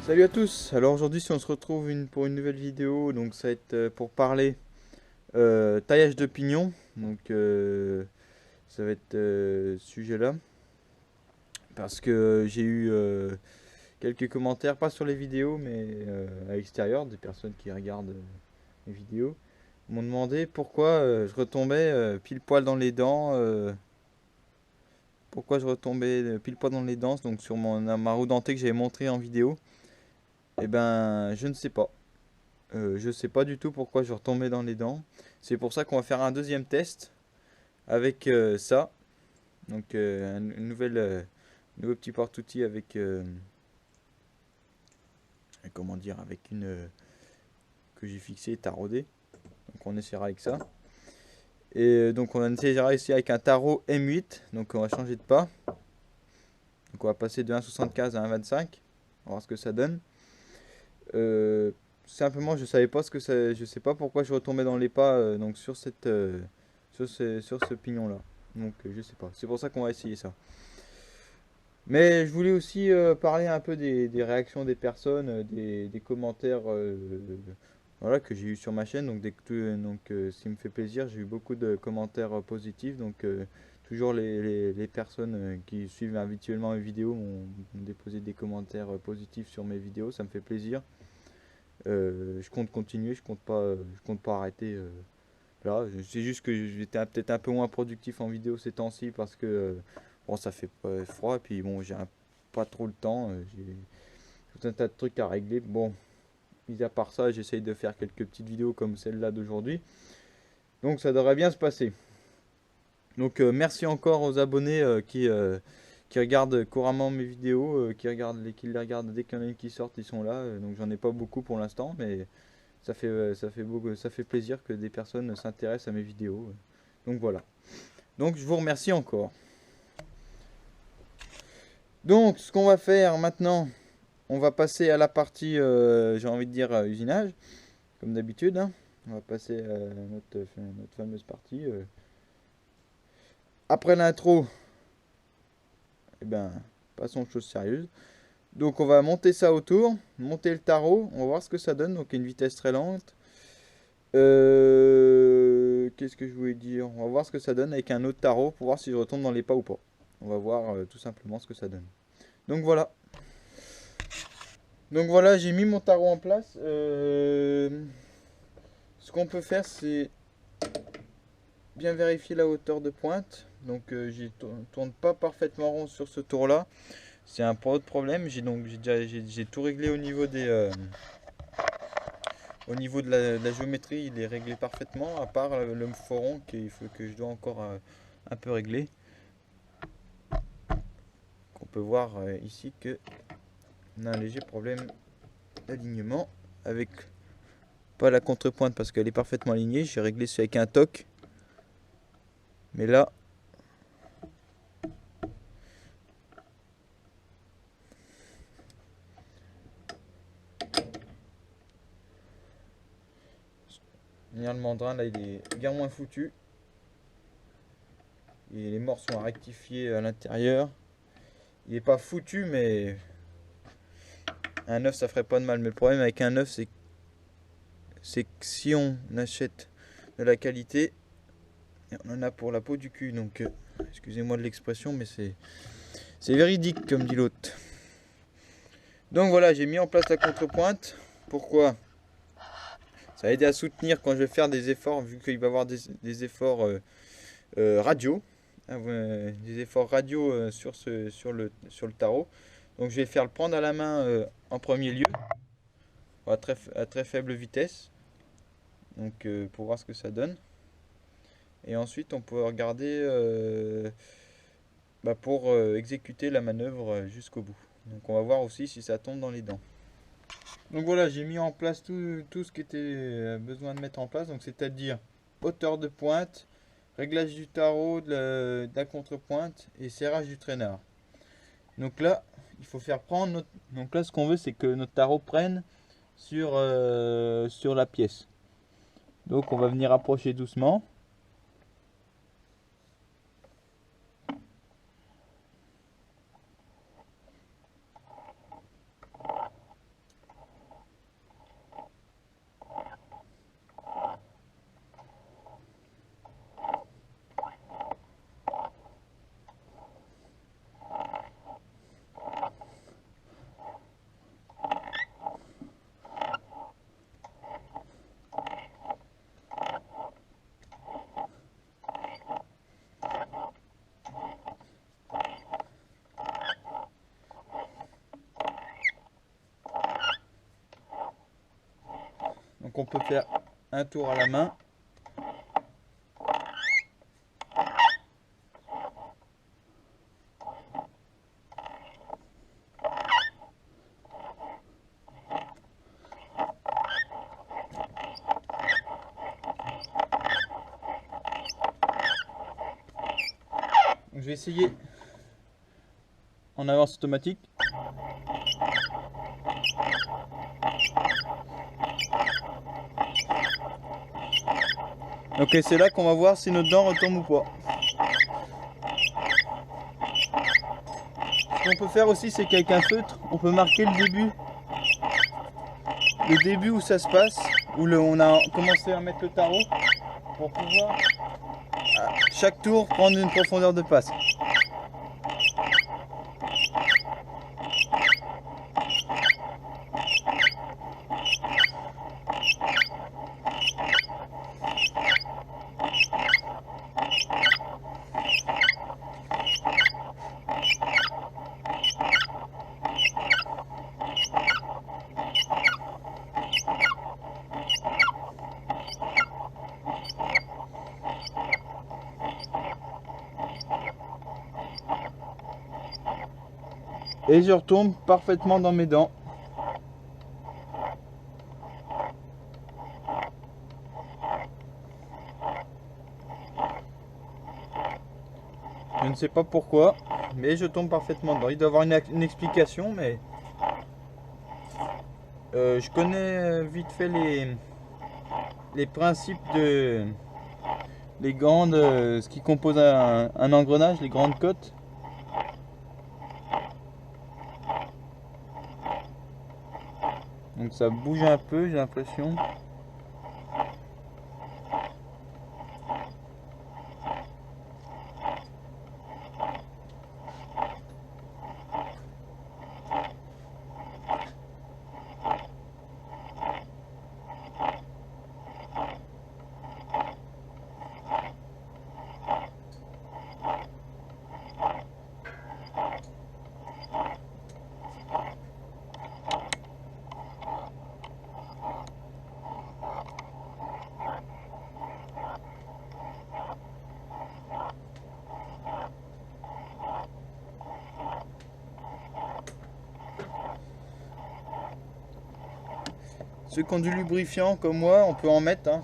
Salut à tous. Alors aujourd'hui, si on se retrouve pour une nouvelle vidéo, donc ça va être pour parler taillage de pignon. Donc ça va être ce sujet-là parce que j'ai eu quelques commentaires, pas sur les vidéos, mais à l'extérieur, des personnes qui regardent les vidéos, m'ont demandé pourquoi je retombais pile poil dans les dents. Pourquoi je retombais pile poil dans les dents, donc sur ma roue dentée que j'avais montré en vidéo. Eh ben, je ne sais pas. Je sais pas du tout pourquoi je retombais dans les dents. C'est pour ça qu'on va faire un deuxième test avec ça. Donc nouveau petit porte-outil avec comment dire, avec une que j'ai fixé taraudé. Donc on essaiera avec ça. Et donc on essaiera ici avec un tarot M8. Donc on va changer de pas. Donc on va passer de 1,75 à 1,25. On va voir ce que ça donne. Euh, Simplement je savais pas je sais pas pourquoi je retombais dans les pas donc sur sur ce pignon là. Donc je sais pas. C'est pour ça qu'on va essayer ça. Mais je voulais aussi parler un peu des réactions des personnes, des commentaires voilà, que j'ai eu sur ma chaîne. Ce qui me fait plaisir, j'ai eu beaucoup de commentaires positifs. Donc toujours les personnes qui suivent habituellement mes vidéos m'ont déposé des commentaires positifs sur mes vidéos. Ça me fait plaisir. Je compte continuer, je compte pas arrêter. Là, c'est juste que j'étais peut-être un peu moins productif en vidéo ces temps-ci parce que bon, ça fait pas froid et puis bon, pas trop le temps. J'ai tout un tas de trucs à régler. Bon, mis à part ça, j'essaye de faire quelques petites vidéos comme celle-là d'aujourd'hui. Donc ça devrait bien se passer. Donc merci encore aux abonnés qui regardent couramment mes vidéos, qui les regardent dès qu'il y en a une qui sort, ils sont là. Donc j'en ai pas beaucoup pour l'instant, mais ça fait plaisir que des personnes s'intéressent à mes vidéos. Donc voilà. Donc je vous remercie encore. Donc ce qu'on va faire maintenant, on va passer à la partie, j'ai envie de dire, usinage, comme d'habitude, hein. On va passer à notre fameuse partie. Après l'intro, eh ben, passons aux choses sérieuses. Donc on va monter ça autour, monter le tarot, on va voir ce que ça donne, donc à une vitesse très lente. Qu'est-ce que je voulais dire? On va voir ce que ça donne avec un autre tarot pour voir si je retombe dans les pas ou pas. On va voir tout simplement ce que ça donne. Donc voilà. Donc voilà, j'ai mis mon tarot en place. Ce qu'on peut faire, c'est bien vérifier la hauteur de pointe. Donc tourne pas parfaitement rond sur ce tour-là. C'est un autre problème. J'ai tout réglé au niveau de la géométrie. Il est réglé parfaitement, à part le foron que je dois encore un peu régler. On peut voir ici que on a un léger problème d'alignement avec pas la contrepointe parce qu'elle est parfaitement alignée. J'ai réglé ça avec un toc. Mais là, le mandrin, là, il est bien moins foutu. Et les morts sont à rectifier à l'intérieur. Il est pas foutu, mais un œuf, ça ferait pas de mal. Mais le problème avec un œuf, c'est que si on achète de la qualité, on en a pour la peau du cul. Donc, excusez-moi de l'expression, mais c'est véridique, comme dit l'autre. Donc voilà, j'ai mis en place la contrepointe. Pourquoi? Ça va aider à soutenir quand je vais faire des efforts, vu qu'il va y avoir des efforts radio. Des efforts radio sur le tarot. Donc je vais faire le prendre à la main en premier lieu, à très faible vitesse. Donc pour voir ce que ça donne. Et ensuite on peut regarder pour exécuter la manœuvre jusqu'au bout. Donc on va voir aussi si ça tombe dans les dents. Donc voilà, j'ai mis en place tout ce qui était besoin de mettre en place. Donc c'est-à-dire hauteur de pointe, réglage du tarot, de la contrepointe et serrage du traînard. Donc là, il faut faire prendre Donc là, ce qu'on veut, c'est que notre tarot prenne sur la pièce. Donc on va venir approcher doucement. Donc on peut faire un tour à la main. Donc, je vais essayer en avance automatique. Ok, c'est là qu'on va voir si notre dent retombe ou pas. Ce qu'on peut faire aussi, c'est qu'avec un feutre, on peut marquer le début où ça se passe, où on a commencé à mettre le tarot, pour pouvoir à chaque tour prendre une profondeur de passe. Et je retombe parfaitement dans mes dents. Je ne sais pas pourquoi, mais je tombe parfaitement dedans. Il doit y avoir une explication, mais je connais vite fait les principes de ce qui compose un engrenage, les grandes côtes. Donc ça bouge un peu, j'ai l'impression. Ceux qui ont du lubrifiant comme moi, on peut en mettre. Hein.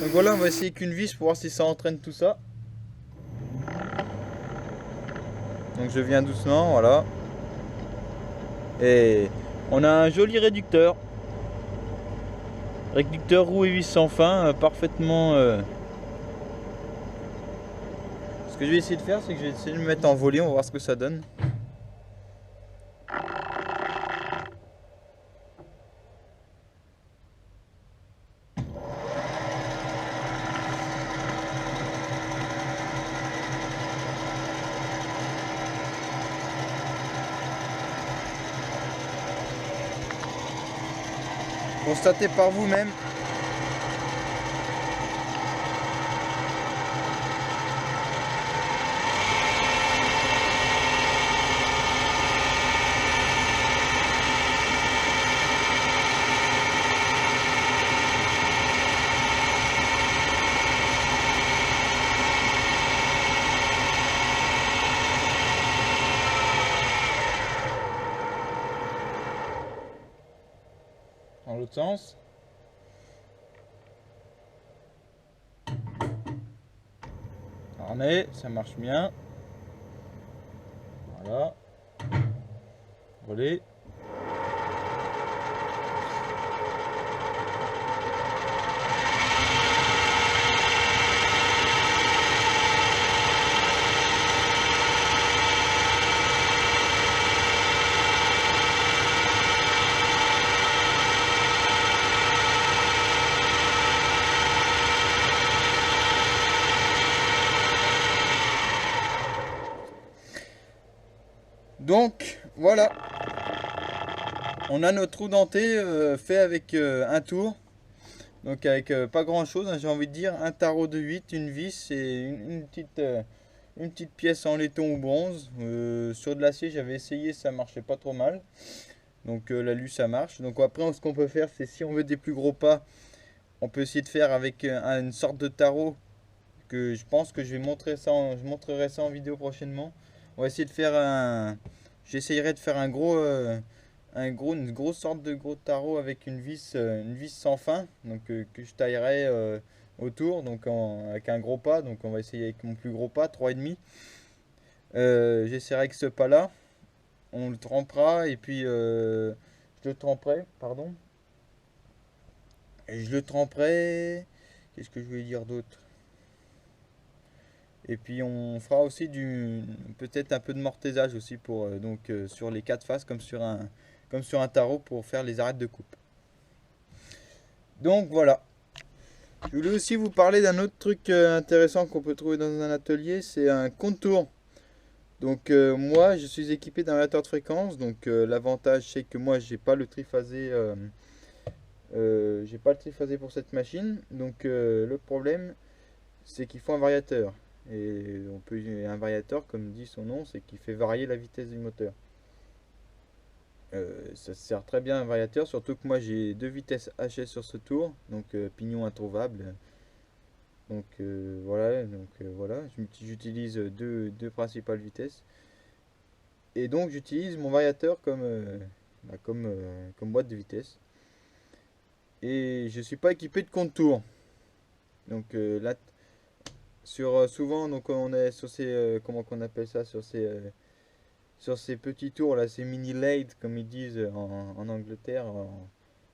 Donc voilà, on va essayer qu'une vis pour voir si ça entraîne tout ça. Donc je viens doucement, voilà. Et on a un joli réducteur. Réducteur roue et vis sans fin, parfaitement... Ce que je vais essayer de faire, c'est que je vais essayer de me mettre en volée, on va voir ce que ça donne. Constatez par vous-même. sens. Harnais, ça marche bien. Voilà. Relais. Donc voilà, on a notre trou denté fait avec un tour, donc avec pas grand chose, hein, j'ai envie de dire, un tarot de 8, une vis et une petite pièce en laiton ou bronze. Sur de l'acier j'avais essayé, ça marchait pas trop mal, donc l'alu ça marche. Donc après ce qu'on peut faire, c'est si on veut des plus gros pas, on peut essayer de faire avec une sorte de tarot que je pense que je montrerai ça en vidéo prochainement. On va essayer de faire j'essayerai de faire une grosse sorte de gros tarot avec une vis sans fin, donc que je taillerai autour, donc avec un gros pas. Donc on va essayer avec mon plus gros pas, 3,5. J'essaierai avec ce pas là, on le trempera et puis je le tremperai, pardon. Et je le tremperai. Qu'est-ce que je voulais dire d'autre? Et puis on fera aussi peut-être un peu de mortaisage aussi pour sur les quatre faces comme sur un tarot pour faire les arêtes de coupe. Donc voilà. Je voulais aussi vous parler d'un autre truc intéressant qu'on peut trouver dans un atelier, c'est un contour. Donc moi je suis équipé d'un variateur de fréquence, donc l'avantage c'est que moi j'ai pas le triphasé pour cette machine. Donc le problème c'est qu'il faut un variateur. Et un variateur, comme dit son nom, c'est qu'il fait varier la vitesse du moteur. Ça sert très bien un variateur, surtout que moi j'ai deux vitesses HS sur ce tour, donc pignon introuvable. Donc voilà, j'utilise deux principales vitesses. Et donc j'utilise mon variateur comme boîte de vitesse. Et je suis pas équipé de contour. Donc là, souvent, donc on est sur ces comment qu'on appelle ça, sur ces petits tours là, ces mini lathes comme ils disent en Angleterre,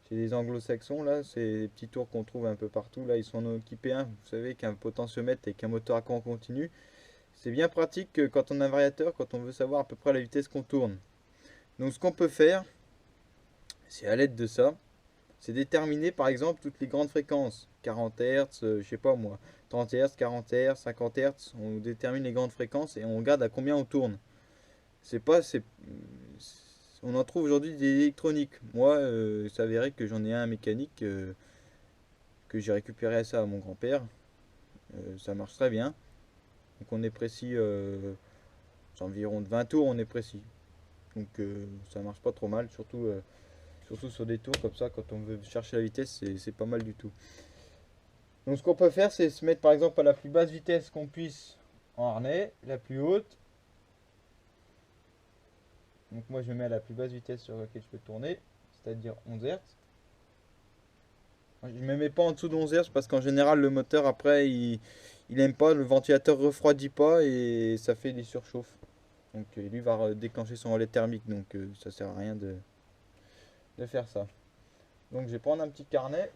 chez les anglo-saxons là, ces petits tours qu'on trouve un peu partout là, ils sont équipés vous savez, qu'un potentiomètre et qu'un moteur à courant continu. C'est bien pratique quand on a un variateur, quand on veut savoir à peu près la vitesse qu'on tourne. Donc ce qu'on peut faire, c'est à l'aide de ça, c'est déterminer par exemple toutes les grandes fréquences, 40 Hz, je sais pas moi, 30 Hz, 40 Hz, 50 Hz, on détermine les grandes fréquences et on regarde à combien on tourne. On en trouve aujourd'hui des électroniques. Moi, il s'avérait que j'en ai un mécanique que j'ai récupéré à ça à mon grand-père. Ça marche très bien. Donc on est précis, c'est environ de 20 tours, on est précis. Donc ça marche pas trop mal, surtout sur des tours comme ça, quand on veut chercher la vitesse, c'est pas mal du tout. Donc ce qu'on peut faire, c'est se mettre par exemple à la plus basse vitesse qu'on puisse en harnais, la plus haute. Donc moi je me mets à la plus basse vitesse sur laquelle je peux tourner, c'est-à-dire 11 Hz. Je ne me mets pas en dessous de 11 Hz parce qu'en général le moteur après il aime pas, le ventilateur refroidit pas et ça fait des surchauffes. Donc lui va déclencher son relais thermique, donc ça sert à rien de faire ça. Donc je vais prendre un petit carnet.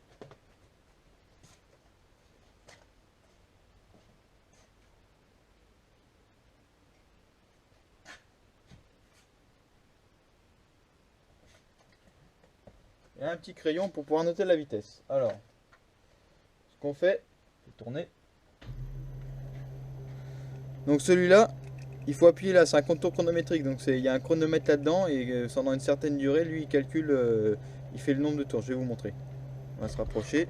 Et un petit crayon pour pouvoir noter la vitesse. Alors, ce qu'on fait, je vais tourner. Donc celui-là, il faut appuyer là, c'est un contour chronométrique. Donc il y a un chronomètre là-dedans et pendant une certaine durée, lui il calcule, il fait le nombre de tours. Je vais vous montrer. On va se rapprocher.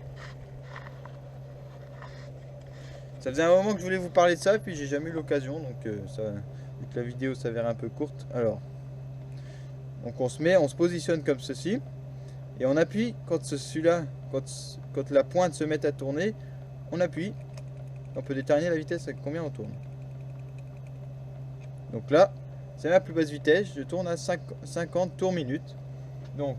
Ça faisait un moment que je voulais vous parler de ça, et puis j'ai jamais eu l'occasion, donc vu que la vidéo s'avère un peu courte. Alors, donc on se positionne comme ceci, et on appuie quand quand la pointe se met à tourner, on appuie, on peut déterminer la vitesse à combien on tourne. Donc là, c'est ma plus basse vitesse, je tourne à 50 tours minutes. Donc,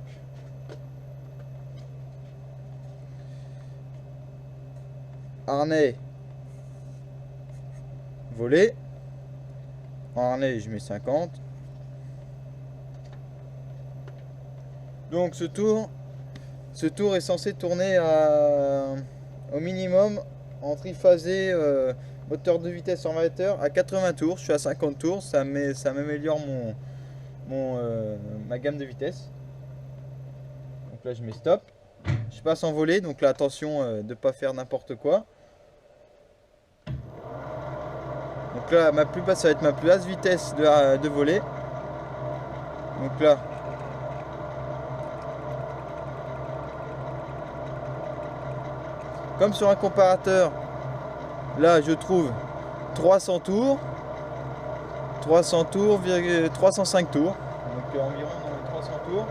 harnais, voler. En harnais, je mets 50. Donc ce tour est censé tourner au minimum en triphasé, moteur de vitesse en variateur à 80 tours. Je suis à 50 tours, ça m'améliore ma gamme de vitesse. Donc là je mets stop. Je passe en volée, donc là attention de ne pas faire n'importe quoi. Donc là ma plus basse, ça va être ma plus basse vitesse de volée. Donc là, comme sur un comparateur, là je trouve 300 tours, 305 tours, donc environ 300 tours.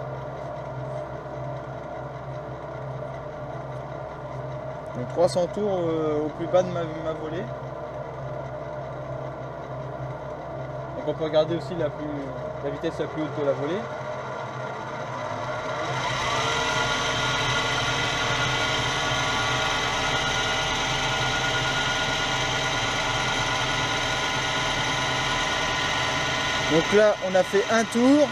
Donc 300 tours au plus bas de ma volée. Donc on peut regarder aussi la vitesse la plus haute de la volée. Donc là, on a fait un tour.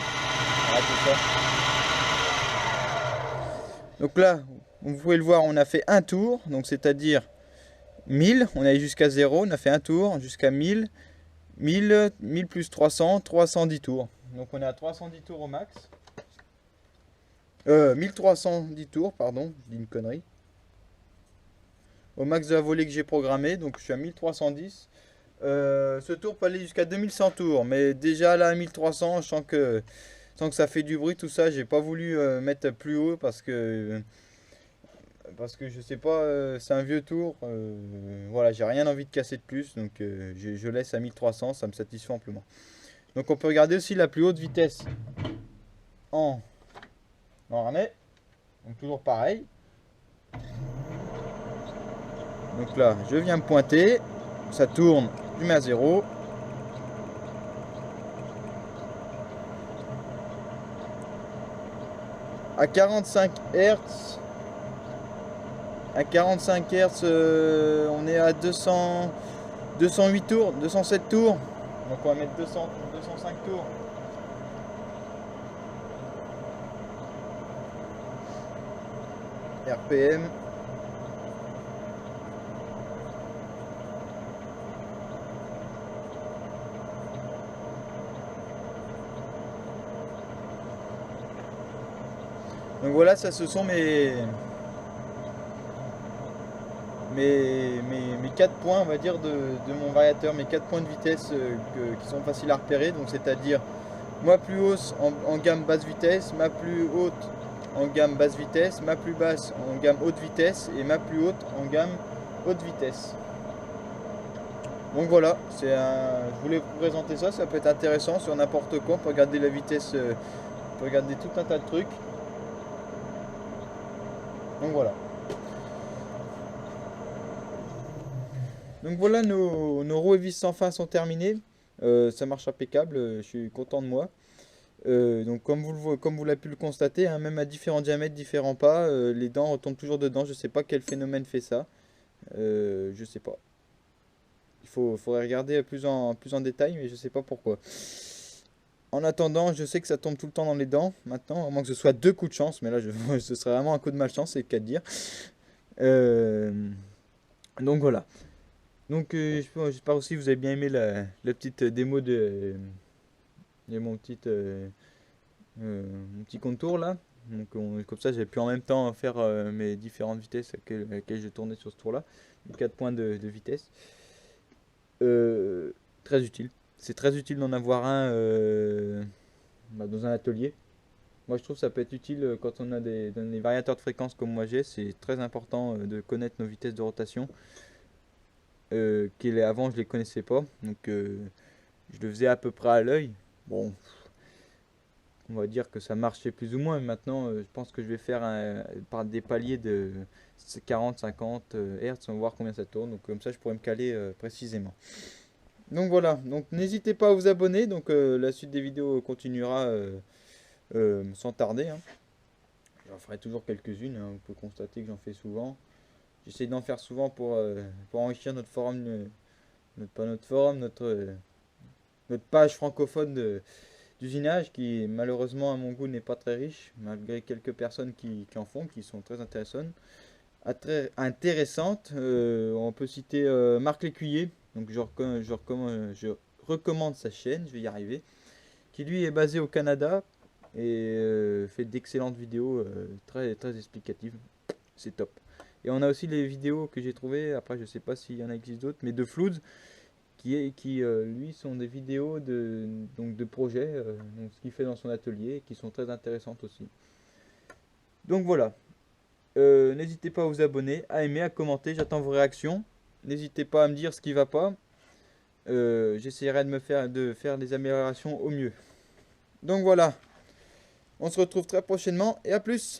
Donc là, vous pouvez le voir, on a fait un tour. Donc c'est-à-dire 1000. On est allé jusqu'à 0. On a fait un tour jusqu'à 1000. 1000 plus 300, 310 tours. Donc on est à 310 tours au max. 1310 tours, pardon, je dis une connerie. Au max de la volée que j'ai programmé, donc je suis à 1310. Ce tour peut aller jusqu'à 2100 tours, mais déjà là à 1300, je sens que ça fait du bruit tout ça. J'ai pas voulu mettre plus haut parce que je sais pas, c'est un vieux tour. Voilà, j'ai rien envie de casser de plus, donc je laisse à 1300, ça me satisfait amplement. Donc on peut regarder aussi la plus haute vitesse en harnais, donc toujours pareil. Donc là, je viens me pointer, ça tourne, je mets à 0. À 45 Hz, on est à 208 tours, 207 tours. Donc on va mettre 205 tours. RPM. Donc voilà, ça ce sont mes 4 points, on va dire, de mon variateur, mes 4 points de vitesse qui sont faciles à repérer. Donc c'est-à-dire ma plus haute en gamme basse vitesse, ma plus haute en gamme basse vitesse, ma plus basse en gamme haute vitesse et ma plus haute en gamme haute vitesse. Donc voilà, je voulais vous présenter ça, ça peut être intéressant sur n'importe quoi. On peut regarder la vitesse, on peut regarder tout un tas de trucs. Donc voilà. Donc voilà, nos roues et vis sans fin sont terminées. Ça marche impeccable, je suis content de moi. Donc comme vous l'avez pu le constater, hein, même à différents diamètres, différents pas, les dents retombent toujours dedans. Je sais pas quel phénomène fait ça. Je sais pas. Faudrait regarder plus en détail, mais je sais pas pourquoi. En attendant, je sais que ça tombe tout le temps dans les dents. Maintenant, à moins que ce soit 2 coups de chance, mais là, ce serait vraiment un coup de malchance, c'est le cas de dire. Donc voilà. Donc j'espère aussi que vous avez bien aimé la petite démo de mon petit contour là. Donc comme ça j'ai pu en même temps faire mes différentes vitesses à laquelle je tournais sur ce tour là. Les 4 points de vitesse. Très utile. C'est très utile d'en avoir un dans un atelier. Moi je trouve que ça peut être utile quand on a des variateurs de fréquence comme moi j'ai. C'est très important de connaître nos vitesses de rotation. Avant je les connaissais pas, donc je le faisais à peu près à l'œil. Bon, on va dire que ça marchait plus ou moins, mais maintenant je pense que je vais faire par des paliers de 40-50 Hz, on va voir combien ça tourne, donc comme ça je pourrais me caler précisément. Donc voilà, donc n'hésitez pas à vous abonner, donc la suite des vidéos continuera sans tarder, hein. J'en ferai toujours quelques-unes, hein. On peut constater que j'en fais souvent. J'essaie d'en faire souvent pour enrichir notre forum, pas notre forum, notre page francophone d'usinage qui malheureusement à mon goût n'est pas très riche, malgré quelques personnes qui en font, qui sont très intéressantes. On peut citer Marc Lécuyer, donc je recommande sa chaîne, je vais y arriver, qui lui est basé au Canada et fait d'excellentes vidéos très, très explicatives. C'est top. Et on a aussi les vidéos que j'ai trouvées, après je sais pas s'il y en existe d'autres, mais de Floods, lui sont des vidéos de projets, donc ce qu'il fait dans son atelier, qui sont très intéressantes aussi. Donc voilà. N'hésitez pas à vous abonner, à aimer, à commenter, j'attends vos réactions. N'hésitez pas à me dire ce qui va pas. J'essaierai de faire des améliorations au mieux. Donc voilà, on se retrouve très prochainement et à plus.